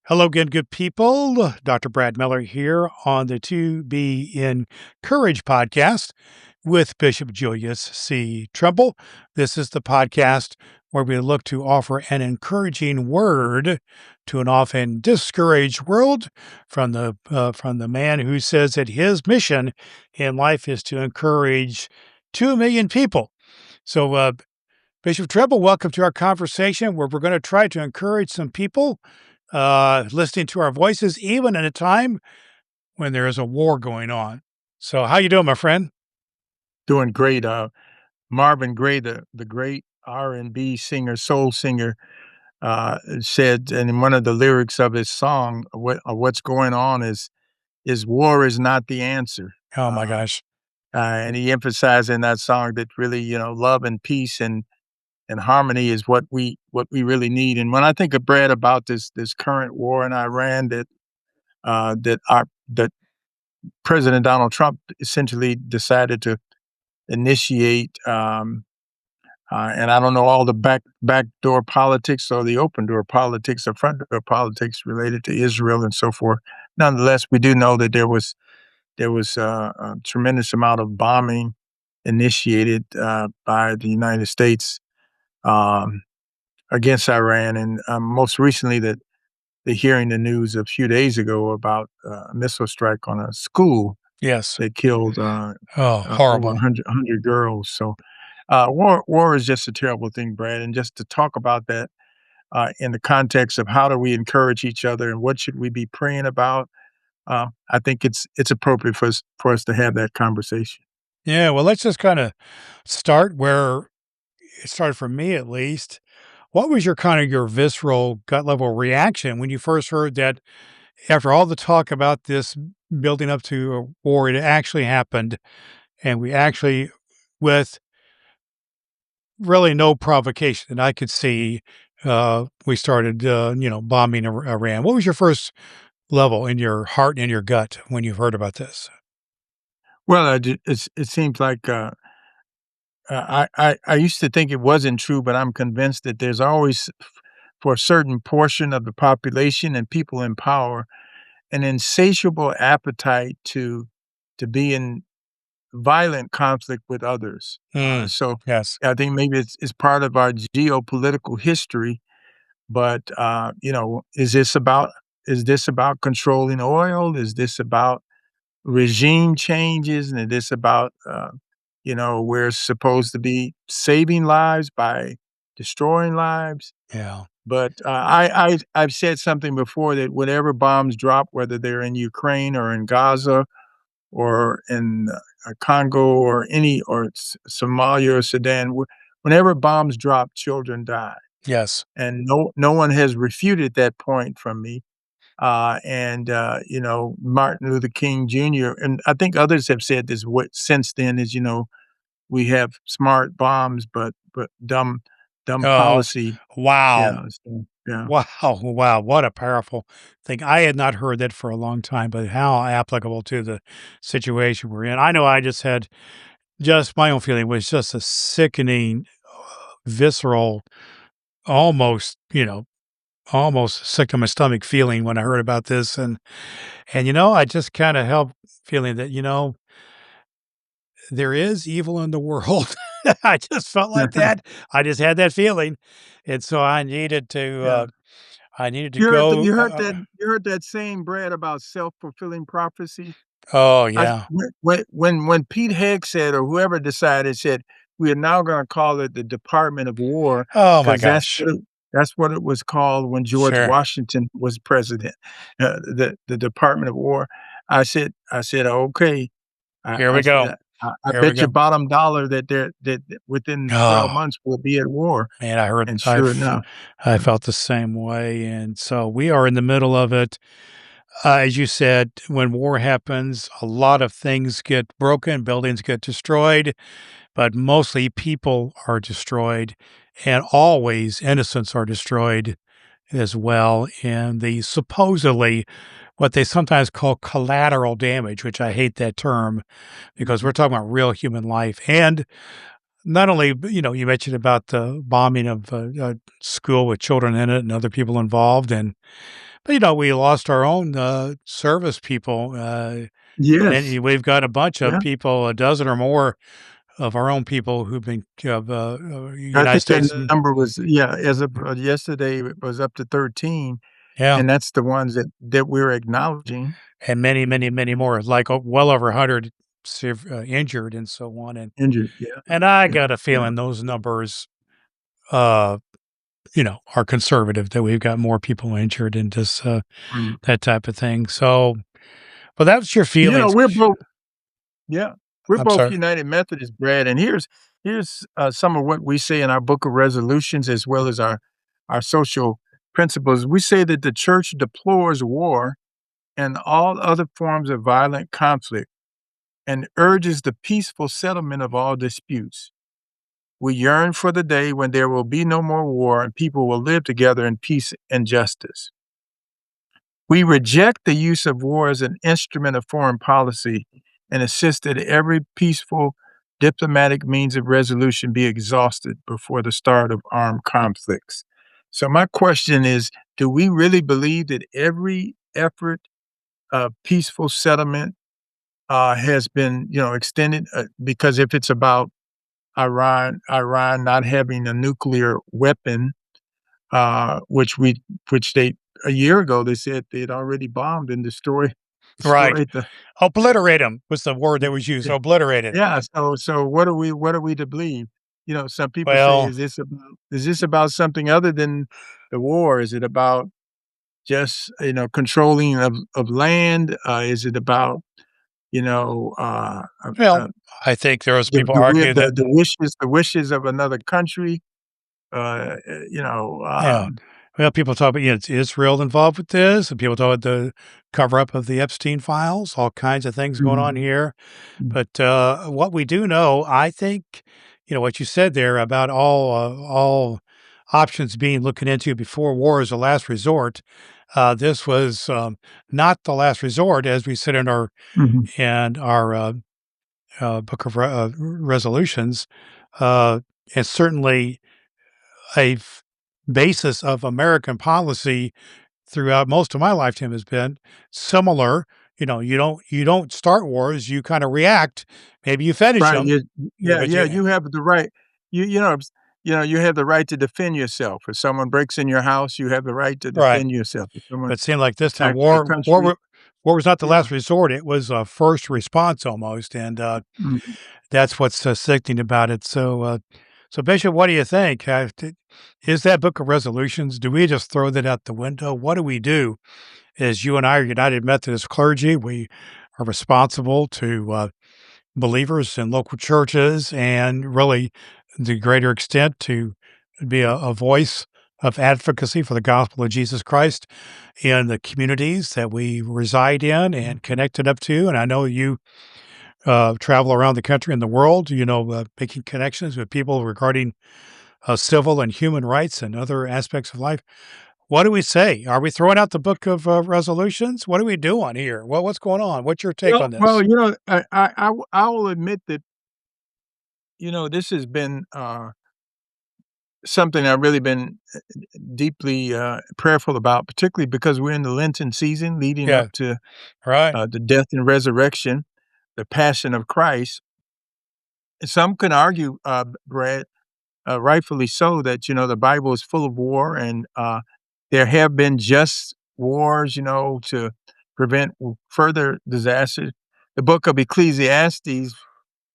Hello again, good people. Dr. Brad Miller here on the To Be Encouraged podcast with Bishop Julius C. Trimble. This is the podcast where we look to offer an encouraging word to an often discouraged world from the man who says that his mission in life is to encourage 2 million people. So, Bishop Trimble, welcome to our conversation where we're going to try to encourage some people listening to our voices, even at a time when there is a war going on. So, how you doing, my friend? Doing great. Marvin Gaye, the great R&B singer, soul singer, said in one of the lyrics of his song, "What's going on is war is not the answer." Oh my Uh, gosh. and he emphasized in that song that really, love and peace and harmony is what we really need. And when I think of Brad about this current war in Iran that President Donald Trump essentially decided to initiate. And I don't know all the backdoor politics or the open door politics or front door politics related to Israel and so forth. Nonetheless, we do know that there was a tremendous amount of bombing initiated by the United States um, against Iran, and most recently that the hearing the news a few days ago about a missile strike on a school Yes. that killed Oh, over horrible. 100 girls. So war is just a terrible thing, Brad. And just to talk about that in the context of how do we encourage each other and what should we be praying about, I think it's appropriate for us to have that conversation. Yeah. Well, let's just kind of start where it started for me, at least. What was your kind of your visceral gut level reaction when you first heard that after all the talk about this building up to a war, it actually happened, and we actually, with really no provocation that I could see, we started, bombing Iran. What was your first level in your heart and in your gut when you heard about this? Well, it seems like I used to think it wasn't true, but I'm convinced that there's always, for a certain portion of the population and people in power, an insatiable appetite to be in violent conflict with others. Mm, So yes. I think maybe it's part of our geopolitical history. But is this about controlling oil? Is this about regime changes? And is this about we're supposed to be saving lives by destroying lives? Yeah. But I've said something before that whatever bombs drop, whether they're in Ukraine or in Gaza or in Congo or Somalia or Sudan, whenever bombs drop, children die, Yes. and no one has refuted that point from me. Martin Luther King Jr. and I think others have said this since then is we have smart bombs, but dumb Oh, policy. wow. Yeah, so, yeah. Wow. Wow. What a powerful thing. I had not heard that for a long time, but how applicable to the situation we're in. I know I just had just my own feeling was just a sickening, visceral, almost, almost sick to my stomach feeling when I heard about this. And I just kind of held feeling that, there is evil in the world. I just felt like that. I just had that feeling. And so Yeah. I needed to You heard th go. you heard that you heard that saying, Brad, about self-fulfilling prophecy? Oh, I yeah. when Pete Hegg said, or whoever decided, said, "We are now gonna call it the Department of War," Oh my 'cause gosh. that's what it was called when George Sure. Washington was president, the Department of War. I said, "Okay." Here I we said, go. "I Here we bet your go. bottom dollar that within 12 Oh, months we'll be at war," man, I heard and sure enough. I felt the same way. And so we are in the middle of it. As you said, when war happens, a lot of things get broken, buildings get destroyed, but mostly people are destroyed, and always innocents are destroyed as well. And the supposedly what they sometimes call collateral damage, which I hate that term because we're Mhm. talking about real human life. And not only, you mentioned about the bombing of a school with children in it and other people involved. But, we lost our own, service people, Yes. and we've got a bunch of Yeah. people, a dozen or more of our own people who've been I United think that States. number was, yeah, as of, yesterday, it was up to 13, Yeah, and that's the ones that we're acknowledging. and many, many, many more, like, well over 100 injured and so on, Injured, yeah, and I yeah, got a yeah. feeling those numbers, uh, are conservative, that we've got more people injured and just, Mm. that type of thing, so but that's your You know, feelings. yeah, we're I'm both sorry. United Methodist, Brad, and here's some of what we say in our book of resolutions as well as our social principles. We say that the church deplores war and all other forms of violent conflict and urges the peaceful settlement of all disputes. We yearn for the day when there will be no more war and people will live together in peace and justice. We reject the use of war as an instrument of foreign policy and insist that every peaceful diplomatic means of resolution be exhausted before the start of armed conflicts. So, my question is, do we really believe that every effort of peaceful settlement has been, extended? Because if it's about Iran not having a nuclear weapon, which they a year ago they said they'd already bombed and Right. destroyed the. Obliterate 'em was the word that was used, Yeah, obliterated. yeah. So what are we to believe? Some people say, Well, is this about something other than the war? Is it about just controlling of land? Is it about you know well, I think there was people argue that the wishes of another country? Uh, you know, yeah. um, Well, people talk about, it's Israel involved with this, and people talk about the cover up of the Epstein files, all kinds of things going on mhm, here. mm, But what we do know, I think, what you said there about all options being looking into before war is a last resort. This was not the last resort, as we said in our mhm. book of resolutions. Uh, it's certainly a basis of American policy throughout most of my lifetime has been similar. You don't start wars, you kind of react. Maybe you finish Right, them, yeah, but yeah, you have the right. You you know, you have the right to defend yourself. If someone breaks in your house, you have the right to right. defend yourself. If someone But it seemed like this time attacks your country. war was not the Yeah. last resort; it was a first response almost, and Mhm. that's what's so sickening about it. So Bishop, what do you think? Is that book of resolutions? Do we just throw that out the window? What do we do? As you and I are United Methodist clergy, we are responsible to believers in local churches and really, the greater extent, to be a voice of advocacy for the gospel of Jesus Christ in the communities that we reside in and connected up to. And I know you travel around the country and the world, making connections with people regarding civil and human rights and other aspects of life. What do we say? Are we throwing out the book of resolutions? What are we doing here? What's going on? What's your take on Well, this? I will admit that this has been something I've really been deeply prayerful about, particularly because we're in the Lenten season leading Yeah, up to right. the death and resurrection, the passion of Christ. Some can argue, Brad, rightfully so, that the Bible is full of war, and there have been just wars, to prevent further disaster. The book of Ecclesiastes,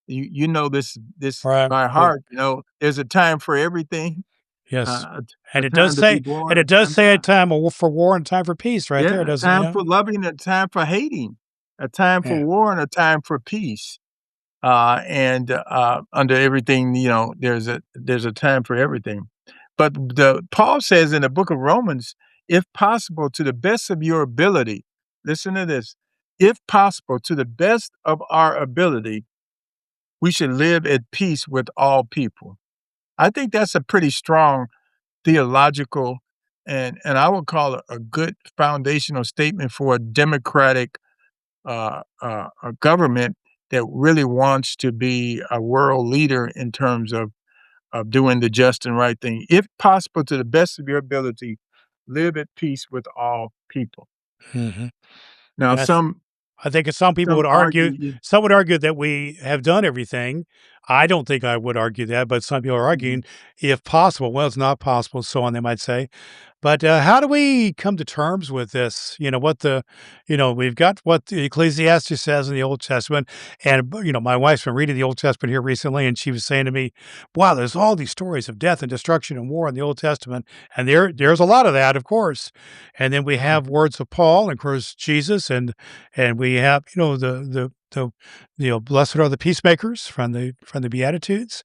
you know this Right. by Yeah. heart. There's a time for everything, Yes. a And it does time to be say born, and a it does time to say a die. time for war and time for peace right there, Yeah, a doesn't it? time Yeah. for loving, a time for hating, a time for Yeah. war, and a time for peace. And under everything, there's a time for everything. But the Paul says in the book of Romans, if possible, to the best of your ability, listen to this, if possible, to the best of our ability, we should live at peace with all people. I think that's a pretty strong theological and I would call it a good foundational statement for a democratic a government that really wants to be a world leader in terms of doing the just and right thing. If possible, to the best of your ability, live at peace with all people. Mhm. Now, And I think some people some would argue argue, some would argue that we have done everything. I don't think I would argue that, but some people are Mhm. arguing if possible. Well, it's not possible, so on, they might say. But, how do we come to terms with this? We've got what the Ecclesiastes says in the Old Testament, and, my wife's been reading the Old Testament here recently, and she was saying to me, "Wow, there's all these stories of death and destruction and war in the Old Testament," and there's a lot of that, of course. And then we Mhm. have words of Paul and, of course, Jesus, and we have, "Blessed are the peacemakers," from the Beatitudes.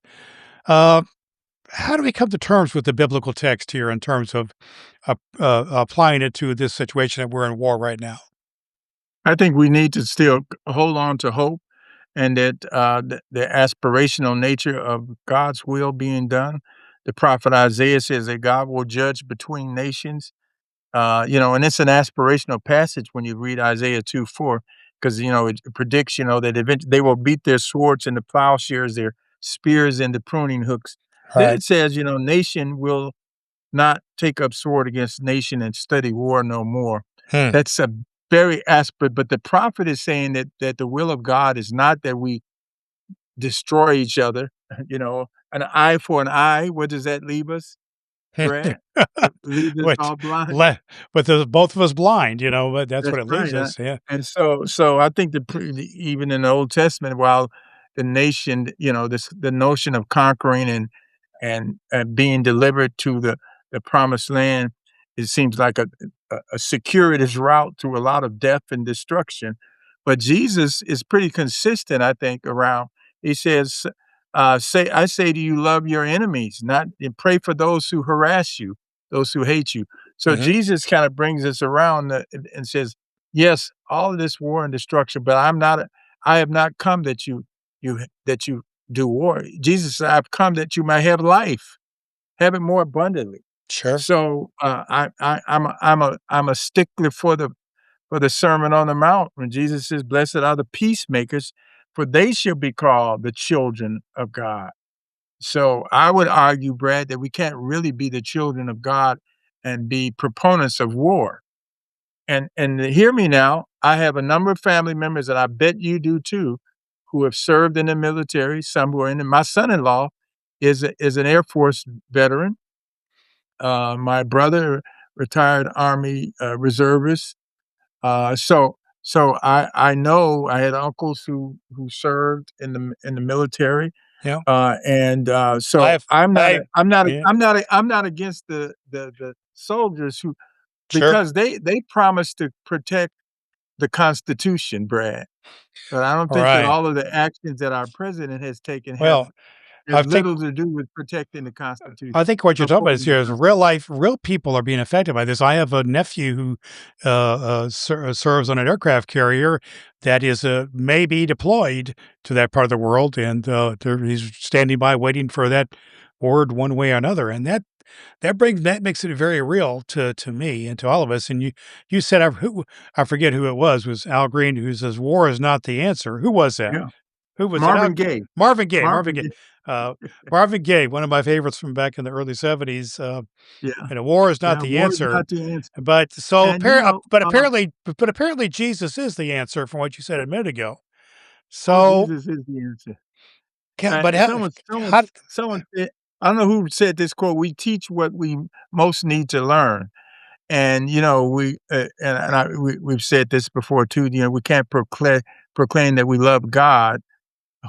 Uh how do we come to terms with the biblical text here in terms of applying it to this situation that we're in war right now? I think we need to still hold on to hope and that the aspirational nature of God's will being done. The prophet Isaiah says that God will judge between nations. And it's an aspirational passage when you read Isaiah 2:4, because it predicts, that eventually they will beat their swords into plowshares, their spears into pruning hooks. Then Right. it says, nation will not take up sword against nation and study war no more. Hmm. That's a very aspect, but the prophet is saying that the will of God is not that we destroy each other. An eye for an eye. Where does that leave us, Brad? It leaves us Which all blind. le but there's both of us blind, but that's what That's it leaves right, us. Yeah. and so I think even in the Old Testament, while the nation, the notion of conquering and being delivered to the promised land, it seems like a circuitous route through a lot of death and destruction. But Jesus is pretty consistent, I think, around. He says, "Say I say to you, love your enemies, not and pray for those who harass you, those who hate you." So Mhm. Jesus kind of brings us around and says, "Yes, all of this war and destruction, but I have not come that you do war." Jesus said, "I've come that you might have life, have it more abundantly." Sure. So, I'm a stickler for the Sermon on the Mount when Jesus says, "Blessed are the peacemakers, for they shall be called the children of God." So, I would argue, Brad, that we can't really be the children of God and be proponents of war. And hear me now, I have a number of family members, and I bet you do too, who have served in the military, some who are in it. My son-in-law is an Air Force veteran. My brother, retired Army, reservist. So I know I had uncles who served in the military, Yeah. so I've I Yeah. I'm not against the soldiers who Sure. because they promised to protect the Constitution, Brad, but I don't think that Right. all of the actions that our president has taken Well, have I think little to do with protecting the I Constitution, think what you're talking about is upholding the here is real Constitution. life, real people are being affected by this. I have a nephew who serves on an aircraft carrier that is maybe deployed to that part of the world, and he's standing by waiting for that word one way or another. And that makes it very real to me and to all of us. And you said I forget who it was Al Green who says war is not the answer. Who was that? Yeah. Who was it? Marvin Gaye. Marvin Gaye. Marvin Marvin Gaye. Gaye. Uh, Marvin Gaye, one of my favorites from back in the early '70s. Yeah. War is not Yeah, the war is answer, not the answer. but And, but apparently Jesus is the answer from what you said a minute ago. oh, So, Jesus is the answer. but how, how Someone said I don't know who said this quote, "We teach what we most need to learn." And, we, we've said this before too, we can't proclaim that we love God,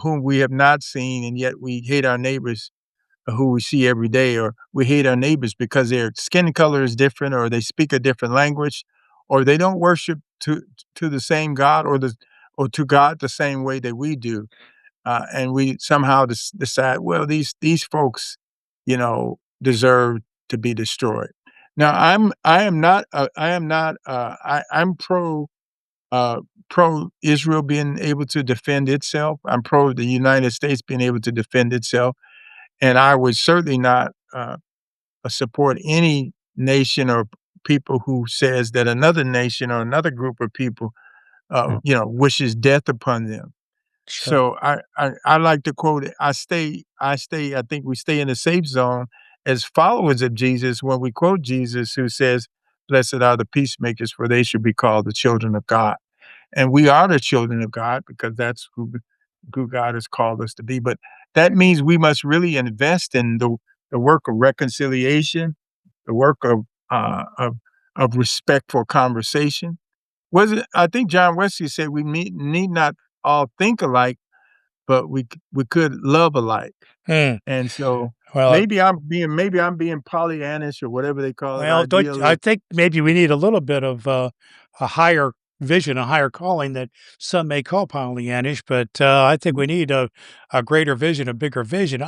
whom we have not seen, and yet we hate our neighbors who we see every day, or we hate our neighbors because their skin color is different, or they speak a different language, or they don't worship to the same God or to God the same way that we do. And we somehow decide, well, these folks, deserve to be destroyed. Now, I am not, I'm pro Israel being able to defend itself. I'm pro the United States being able to defend itself, and I would certainly not support any nation or people who says that another nation or another group of people, wishes death upon them. sure, So I like to quote it, I think we stay in the safe zone as followers of Jesus when we quote Jesus who says, blessed are the peacemakers, for they should be called the children of God. And we are the children of God because that's who God has called us to be. But that means we must really invest in the work of reconciliation, the work of respectful conversation. Was it? I think John Wesley said we need not all think alike, but we could love alike. Hmm. And so Well, maybe I'm being Pollyannish or whatever they call it, well, don't I idealist. think maybe we need a little bit of a higher vision, a higher calling that some may call Pollyannish, but I think we need a greater vision, a bigger vision.